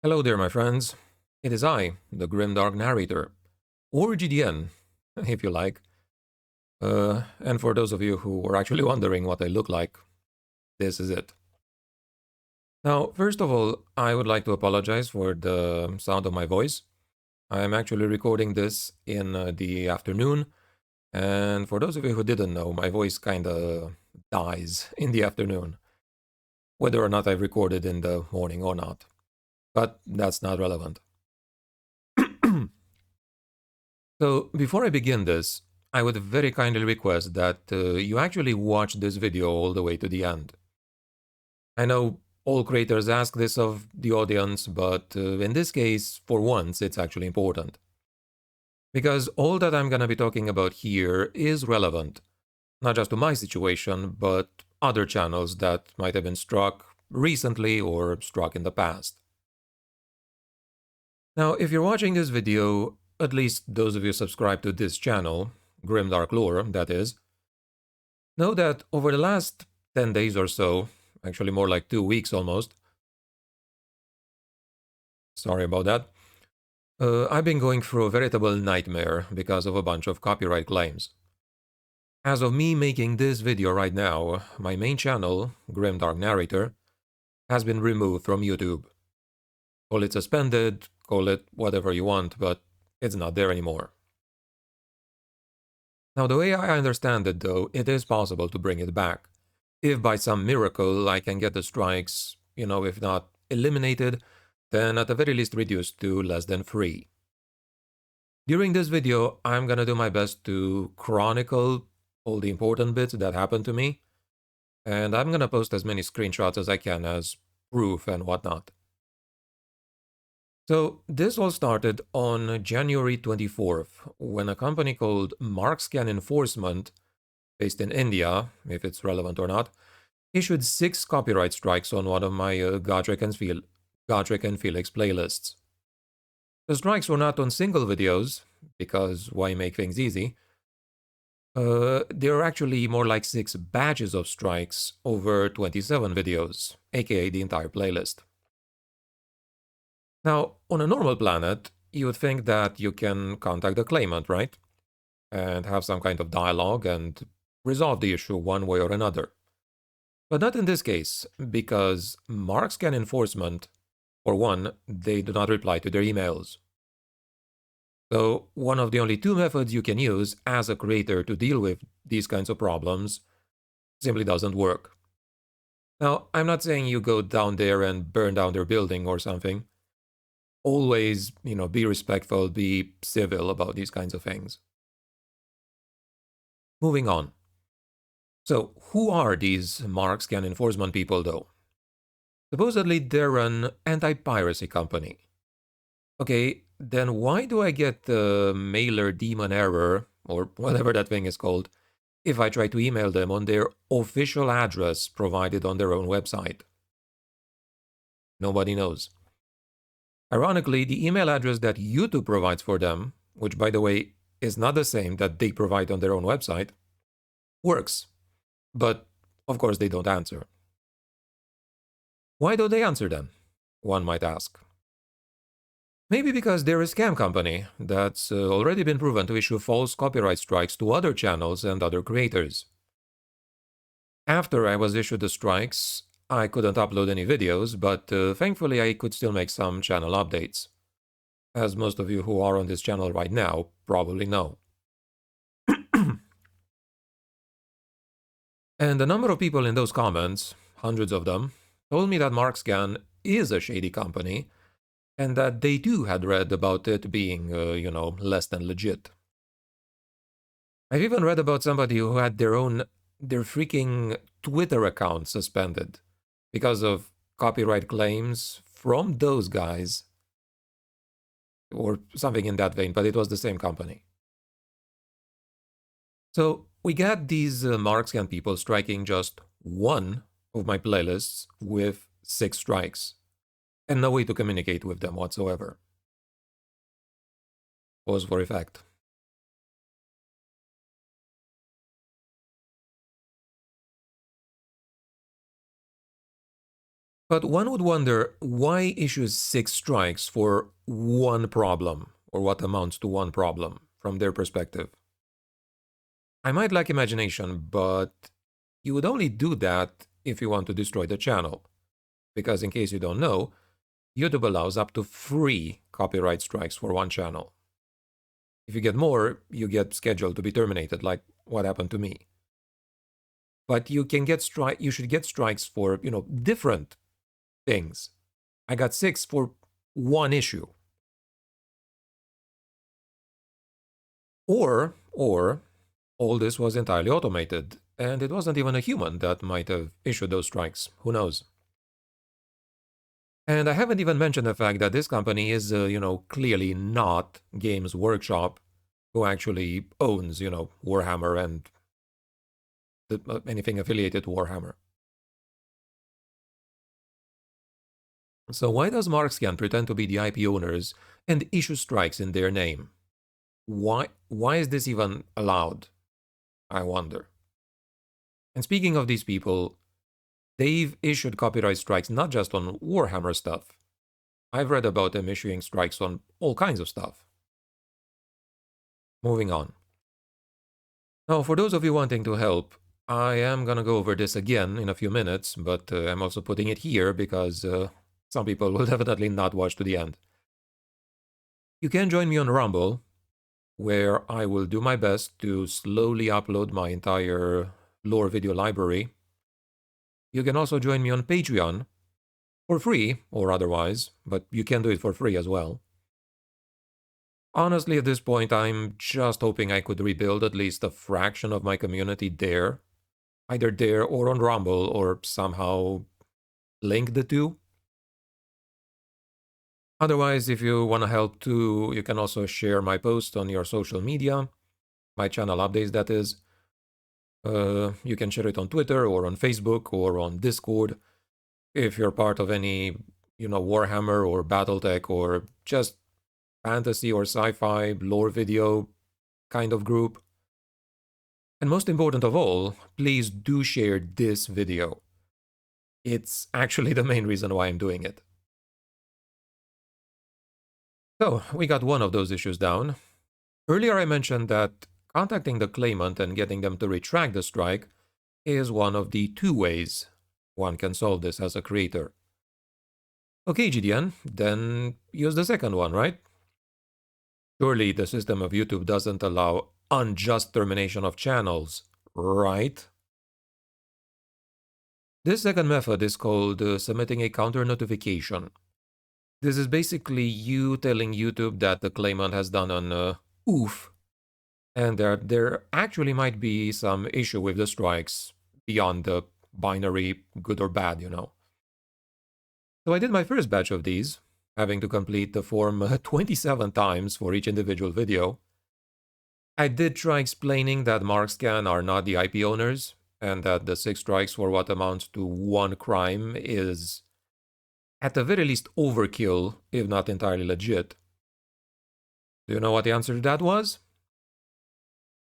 Hello there, my friends. It is I, the GrimDark Narrator, or GDN, if you like. And for those of you who were actually wondering what I look like, this is it. Now, first of all, I would like to apologize for the sound of my voice. I am actually recording this in the afternoon, and for those of you who didn't know, my voice kinda dies in the afternoon, whether or not I've recorded in the morning or not. But that's not relevant. So, before I begin this, I would very kindly request that you actually watch this video all the way to the end. I know all creators ask this of the audience, but in this case, for once, it's actually important. Because all that I'm gonna be talking about here is relevant, not just to my situation, but other channels that might have been struck recently or struck in the past. Now, if you're watching this video, at least those of you subscribed to this channel, GrimDark Lore, that is, know that over the last 10 days or so, actually more like 2 weeks almost, sorry about that, I've been going through a veritable nightmare because of a bunch of copyright claims. As of me making this video right now, my main channel, GrimDark Narrator, has been removed from YouTube. Call it suspended, call it whatever you want, but it's not there anymore. Now, the way I understand it, though, it is possible to bring it back. If by some miracle I can get the strikes, if not eliminated, then at the very least reduced to less than 3. During this video, I'm gonna do my best to chronicle all the important bits that happened to me, and I'm gonna post as many screenshots as I can as proof and whatnot. So, this all started on January 24th, when a company called Markscan Enforcement, based in India, if it's relevant or not, issued 6 copyright strikes on one of my Godric and Felix playlists. The strikes were not on single videos, because why make things easy? They're actually more like 6 batches of strikes over 27 videos, aka the entire playlist. Now, on a normal planet, you would think that you can contact the claimant, right? And have some kind of dialogue and resolve the issue one way or another. But not in this case, because Markscan Enforcement, for one, they do not reply to their emails. So one of the only 2 methods you can use as a creator to deal with these kinds of problems simply doesn't work. Now, I'm not saying you go down there and burn down their building or something. Always, be respectful, be civil about these kinds of things. Moving on. So, who are these Markscan Enforcement people, though? Supposedly, they're an anti-piracy company. Okay, then why do I get the mailer demon error, or whatever that thing is called, if I try to email them on their official address provided on their own website? Nobody knows. Ironically, the email address that YouTube provides for them, which by the way is not the same that they provide on their own website, works. But of course they don't answer. Why don't they answer then? One might ask. Maybe because they're a scam company that's already been proven to issue false copyright strikes to other channels and other creators. After I was issued the strikes, I couldn't upload any videos, but thankfully I could still make some channel updates. As most of you who are on this channel right now probably know. And a number of people in those comments, hundreds of them, told me that Markscan is a shady company, and that they too had read about it being, less than legit. I've even read about somebody who had their freaking Twitter account suspended because of copyright claims from those guys, or something in that vein, but it was the same company. So we got these Markscan people striking just one of my playlists with 6 strikes, and no way to communicate with them whatsoever. Pause for effect. But one would wonder why issue 6 strikes for one problem, or what amounts to one problem, from their perspective. I might lack imagination, but you would only do that if you want to destroy the channel. Because in case you don't know, YouTube allows up to 3 copyright strikes for one channel. If you get more, you get scheduled to be terminated, like what happened to me. But you should get strikes for, different things. I got 6 for one issue. Or all this was entirely automated, and it wasn't even a human that might have issued those strikes. Who knows? And I haven't even mentioned the fact that this company is, clearly not Games Workshop, who actually owns, Warhammer and anything affiliated to Warhammer. So why does Markscan pretend to be the IP owners and issue strikes in their name? Why is this even allowed? I wonder. And speaking of these people, they've issued copyright strikes not just on Warhammer stuff. I've read about them issuing strikes on all kinds of stuff. Moving on. Now, for those of you wanting to help, I am gonna go over this again in a few minutes, but I'm also putting it here because some people will definitely not watch to the end. You can join me on Rumble, where I will do my best to slowly upload my entire lore video library. You can also join me on Patreon, for free or otherwise, but you can do it for free as well. Honestly, at this point, I'm just hoping I could rebuild at least a fraction of my community there, either there or on Rumble, or somehow link the two. Otherwise, if you want to help too, you can also share my post on your social media, my channel updates, that is. You can share it on Twitter or on Facebook or on Discord. If you're part of any, Warhammer or Battletech or just fantasy or sci-fi lore video kind of group. And most important of all, please do share this video. It's actually the main reason why I'm doing it. So, we got one of those issues down. Earlier I mentioned that contacting the claimant and getting them to retract the strike is one of the 2 ways one can solve this as a creator. Okay, GDN, then use the second one, right? Surely the system of YouTube doesn't allow unjust termination of channels, right? This second method is called submitting a counter notification. This is basically you telling YouTube that the claimant has done an oof, and there actually might be some issue with the strikes beyond the binary good or bad, So I did my first batch of these, having to complete the form 27 times for each individual video. I did try explaining that Markscan are not the IP owners, and that the 6 strikes for what amounts to 1 crime is, at the very least, overkill, if not entirely legit. Do you know what the answer to that was?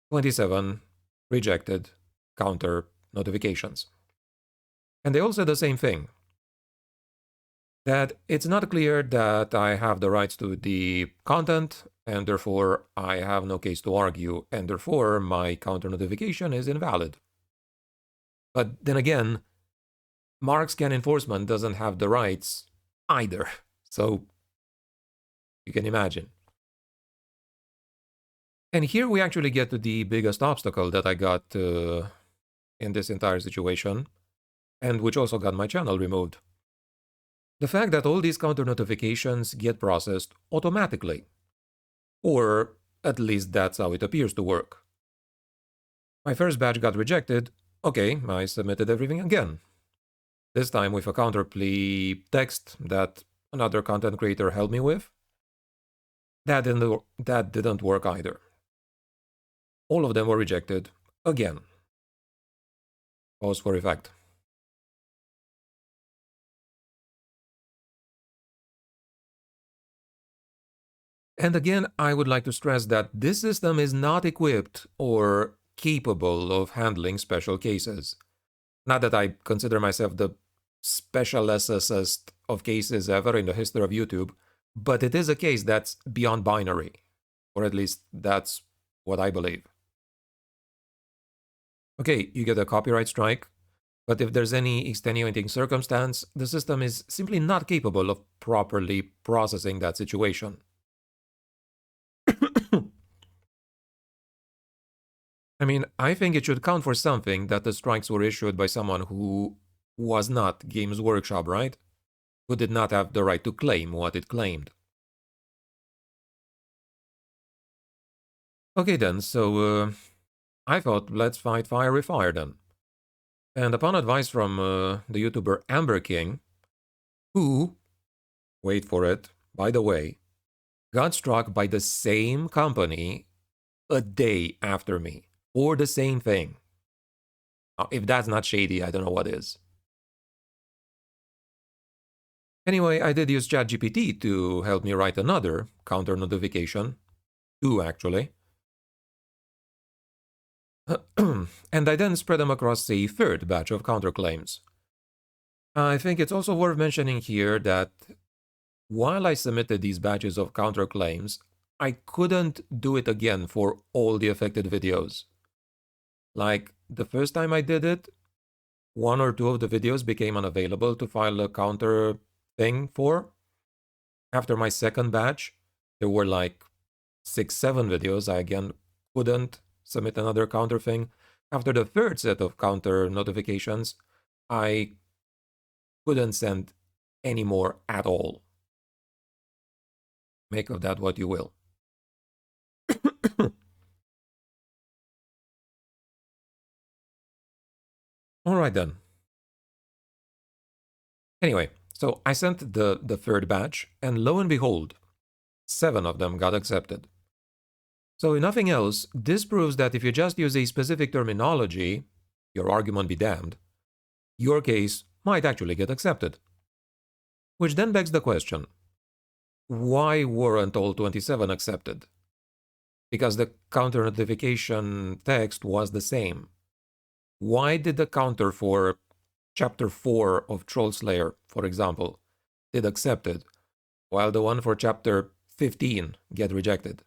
27 rejected counter notifications. And they all said the same thing. That it's not clear that I have the rights to the content, and therefore I have no case to argue, and therefore my counter notification is invalid. But then again, Markscan enforcement doesn't have the rights either, so you can imagine. And here we actually get to the biggest obstacle that I got in this entire situation, and which also got my channel removed. The fact that all these counter notifications get processed automatically. Or at least that's how it appears to work. My first batch got rejected. Okay, I submitted everything again. This time with a counter plea text that another content creator helped me with. That didn't work either. All of them were rejected again. Pause for effect. And again, I would like to stress that this system is not equipped or capable of handling special cases. Not that I consider myself the specialist of cases ever in the history of YouTube, but it is a case that's beyond binary, or at least that's what I believe. Okay, you get a copyright strike, but if there's any extenuating circumstance, the system is simply not capable of properly processing that situation. I mean, I think it should count for something that the strikes were issued by someone who was not Games Workshop, right? Who did not have the right to claim what it claimed. Okay then, so I thought let's fight fire with fire then. And upon advice from the YouTuber Amber King, who, wait for it, by the way, got struck by the same company a day after me, for the same thing. Now, if that's not shady, I don't know what is. Anyway, I did use ChatGPT to help me write another counter notification. Two, actually. And I then spread them across a third batch of counterclaims. I think it's also worth mentioning here that while I submitted these batches of counterclaims, I couldn't do it again for all the affected videos. Like, the first time I did it, one or two of the videos became unavailable to file a counter thing for. After my second batch, there were like 6-7 videos I again couldn't submit another counter thing. After the third set of counter notifications, I couldn't send any more at all. Make of that what you will. All right then. Anyway, so I sent the third batch, and lo and behold, 7 of them got accepted. So if nothing else, this proves that if you just use a specific terminology, your argument be damned, your case might actually get accepted. Which then begs the question, why weren't all 27 accepted? Because the counter notification text was the same. Why did the counter for Chapter 4 of Trollslayer, for example, get accepted, while the one for Chapter 15 get rejected?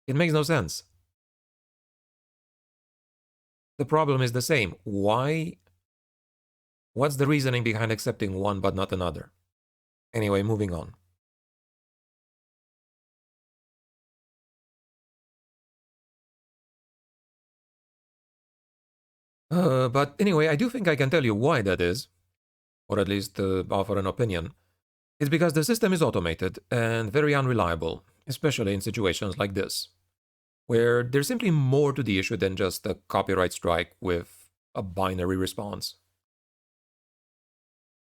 It makes no sense. The problem is the same. Why? What's the reasoning behind accepting one but not another? Anyway, moving on. But anyway, I do think I can tell you why that is, or at least offer an opinion. It's because the system is automated and very unreliable, especially in situations like this, where there's simply more to the issue than just a copyright strike with a binary response.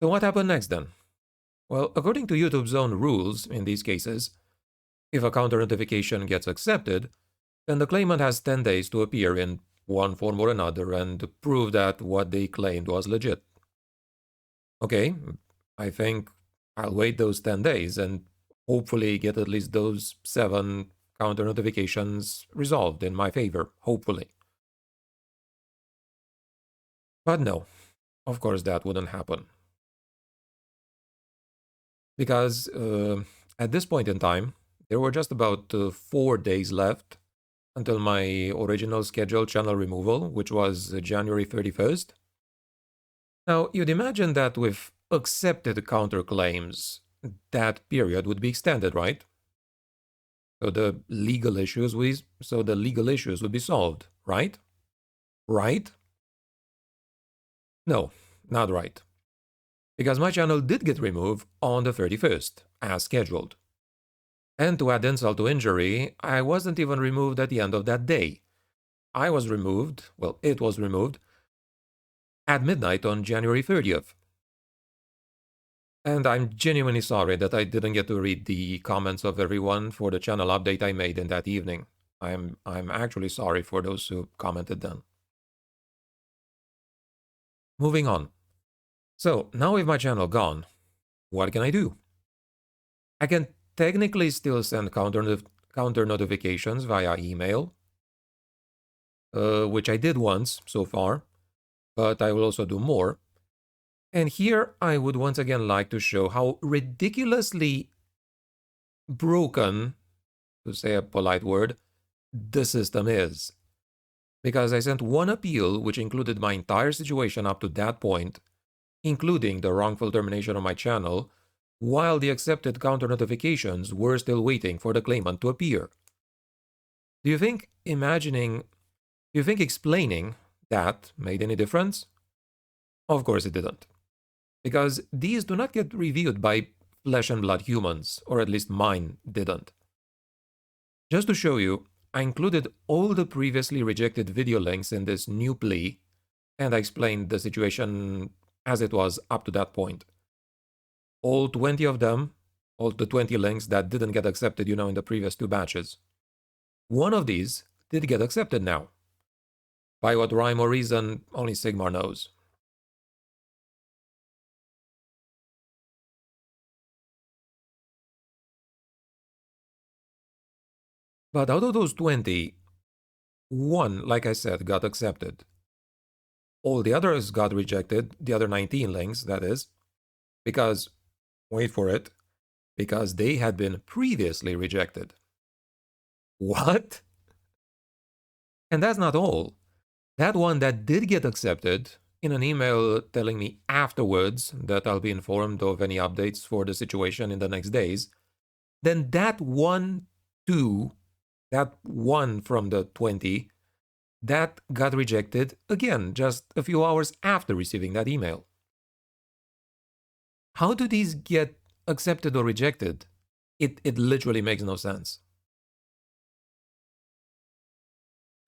So what happened next then? Well, according to YouTube's own rules in these cases, if a counter notification gets accepted, then the claimant has 10 days to appear in one form or another and prove that what they claimed was legit. Okay, I think I'll wait those 10 days and hopefully get at least those 7 counter notifications resolved in my favor, hopefully. But no, of course that wouldn't happen. Because at this point in time, there were just about 4 days left until my original scheduled channel removal, which was January 31st. Now, you'd imagine that with accepted counterclaims, that period would be extended, right? So the legal issues would be solved, right? Right? No, not right. Because my channel did get removed on the 31st, as scheduled. And to add insult to injury, I wasn't even removed at the end of that day. It was removed at midnight on January 30th. And I'm genuinely sorry that I didn't get to read the comments of everyone for the channel update I made in that evening. I'm actually sorry for those who commented then. Moving on. So, now with my channel gone, what can I do? I can technically still send counter notifications via email, which I did once so far, but I will also do more. And here I would once again like to show how ridiculously broken, to say a polite word, the system is. Because I sent one appeal which included my entire situation up to that point, including the wrongful termination of my channel, while the accepted counter notifications were still waiting for the claimant to appear. Do you think explaining that made any difference? Of course it didn't. Because these do not get reviewed by flesh and blood humans, or at least mine didn't. Just to show you, I included all the previously rejected video links in this new plea, and I explained the situation as it was up to that point. All 20 of them, all the 20 links that didn't get accepted, in the previous 2 batches. One of these did get accepted now. By what rhyme or reason, only Sigmar knows. But out of those 20, one, like I said, got accepted. All the others got rejected, the other 19 links, that is, because, wait for it, because they had been previously rejected. What? And that's not all. That one that did get accepted, in an email telling me afterwards that I'll be informed of any updates for the situation in the next days, then that one from the 20, that got rejected again just a few hours after receiving that email. How do these get accepted or rejected? It literally makes no sense.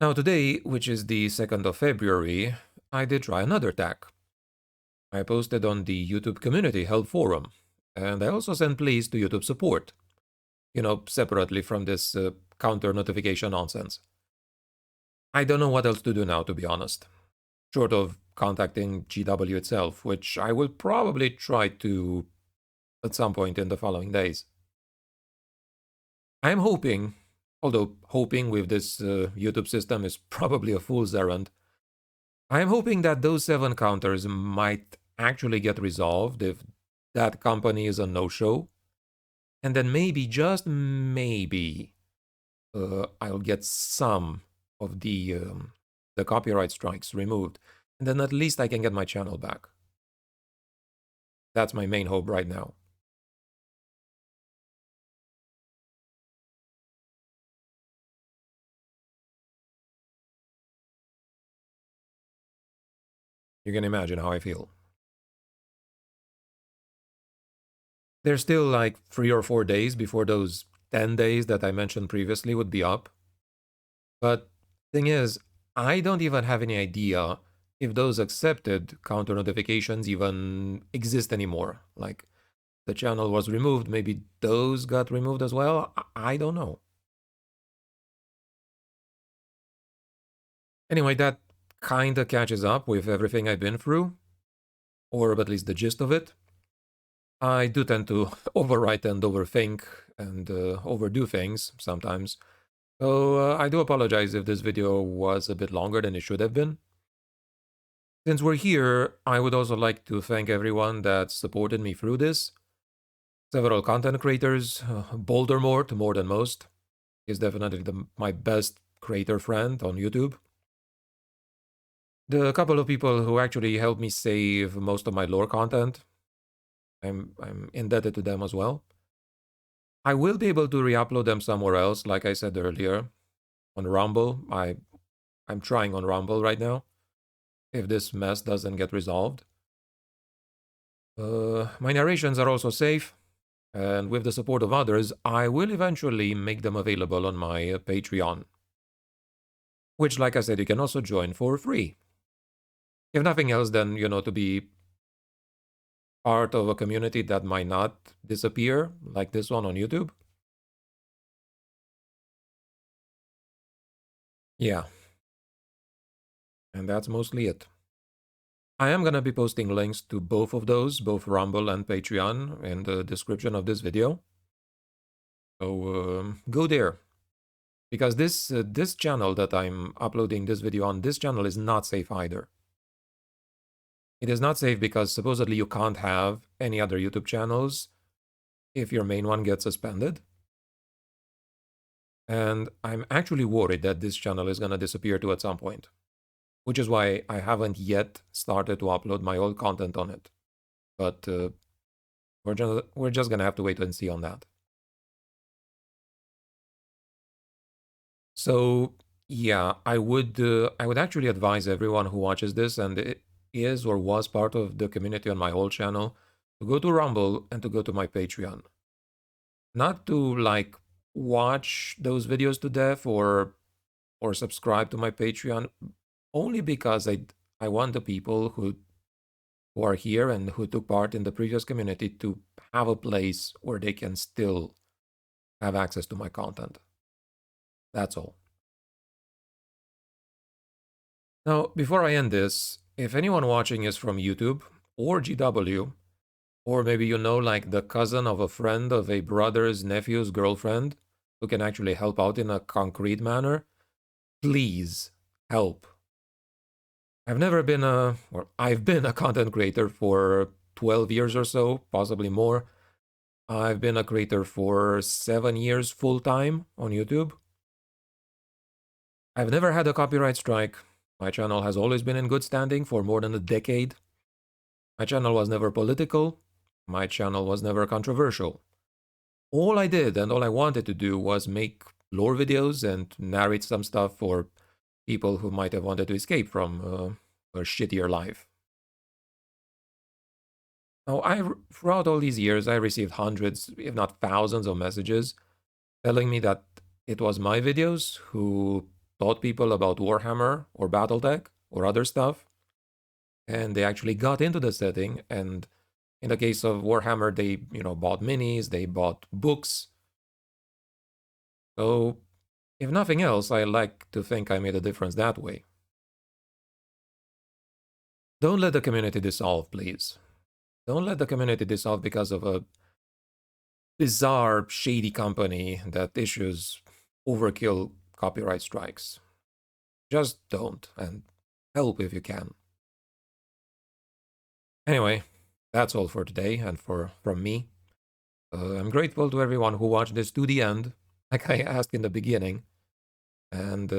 Now today, which is the 2nd of February, I did try another tack. I posted on the YouTube community help forum, and I also sent pleas to YouTube support, separately from this counter notification nonsense. I don't know what else to do now, to be honest, short of contacting GW itself, which I will probably try to at some point in the following days. I'm hoping, although hoping with this YouTube system is probably a fool's errand, I'm hoping that those 7 counters might actually get resolved if that company is a no-show, and then maybe, just maybe, I'll get some of the copyright strikes removed, and then at least I can get my channel back. That's my main hope right now. You can imagine how I feel. There's still like 3 or 4 days before those 10 days that I mentioned previously would be up. But thing is, I don't even have any idea if those accepted counter notifications even exist anymore. Like, the channel was removed, maybe those got removed as well? I don't know. Anyway, that kinda catches up with everything I've been through, or at least the gist of it. I do tend to overwrite and overthink and overdo things sometimes. So I do apologize if this video was a bit longer than it should have been. Since we're here, I would also like to thank everyone that supported me through this. Several content creators, Bouldermort more than most. He's definitely my best creator friend on YouTube. The couple of people who actually helped me save most of my lore content, I'm indebted to them as well. I will be able to re-upload them somewhere else, like I said earlier, on Rumble. I'm trying on Rumble right now, if this mess doesn't get resolved. My narrations are also safe, and with the support of others, I will eventually make them available on my Patreon, which, like I said, you can also join for free. If nothing else, then, to be part of a community that might not disappear, like this one on YouTube. Yeah. And that's mostly it. I am gonna be posting links to both of those, both Rumble and Patreon, in the description of this video. So go there. Because this channel that I'm uploading this video on, this channel is not safe either. It is not safe because supposedly you can't have any other YouTube channels if your main one gets suspended. And I'm actually worried that this channel is going to disappear too at some point, which is why I haven't yet started to upload my old content on it. But we're just going to have to wait and see on that. So yeah, I would actually advise everyone who watches this and is or was part of the community on my old channel to go to Rumble and to go to my Patreon. Not to like watch those videos to death or subscribe to my Patreon, only because I want the people who are here and who took part in the previous community to have a place where they can still have access to my content. That's all. Now, before I end this, if anyone watching is from YouTube or GW, or maybe you know like the cousin of a friend of a brother's nephew's girlfriend who can actually help out in a concrete manner, please help. I've been a content creator for 12 years or so, possibly more. I've been a creator for 7 years full time on YouTube. I've never had a copyright strike. My channel has always been in good standing for more than a decade. My channel was never political. My channel was never controversial. All I did and all I wanted to do was make lore videos and narrate some stuff for people who might have wanted to escape from a shittier life. Now, throughout all these years, I received hundreds, if not thousands, of messages telling me that it was my videos who taught people about Warhammer or Battletech or other stuff, and they actually got into the setting. And in the case of Warhammer, they bought minis, they bought books. So, if nothing else, I like to think I made a difference that way. Don't let the community dissolve, please. Don't let the community dissolve because of a bizarre, shady company that issues overkill copyright strikes. Just don't, and help if you can. Anyway, that's all for today and from me. I'm grateful to everyone who watched this to the end, like I asked in the beginning, and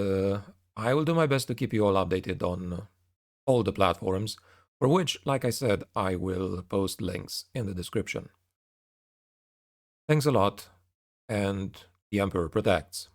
I will do my best to keep you all updated on all the platforms, for which, like I said, I will post links in the description. Thanks a lot, and the Emperor protects.